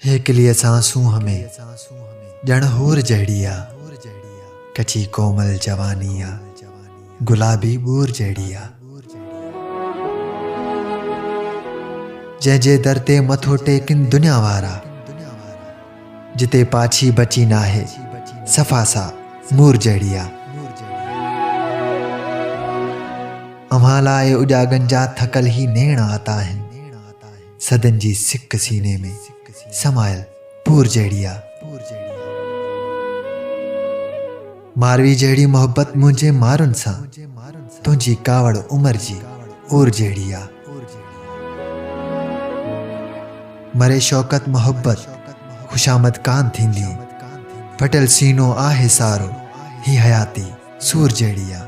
हेकलीअ सांसूं हमें ॼण हूर जहिड़िया कची कोमल जवानिया गुलाबी बूर जहिड़िया जंहिंजे दर ते मथो टेकिन दुनिया वारा जिते पाछी बची नाहे सफ़ा सा मूर जहिड़िया अव्हां लाइ उजागन जा थकल ही नेण आता आहिनि सदन जी सिक सीने में समायल पूर जहिड़िया मारवी जहिड़ी मोहब्बत मुझे मारुन सां तुंहिंजी कावड़ उमर जी उर जहिड़िया मरे शौकत मोहब्बत खुशामद कान थींदी फटियल सीनो आहे सारो ही हयाती सूर जहिड़िया।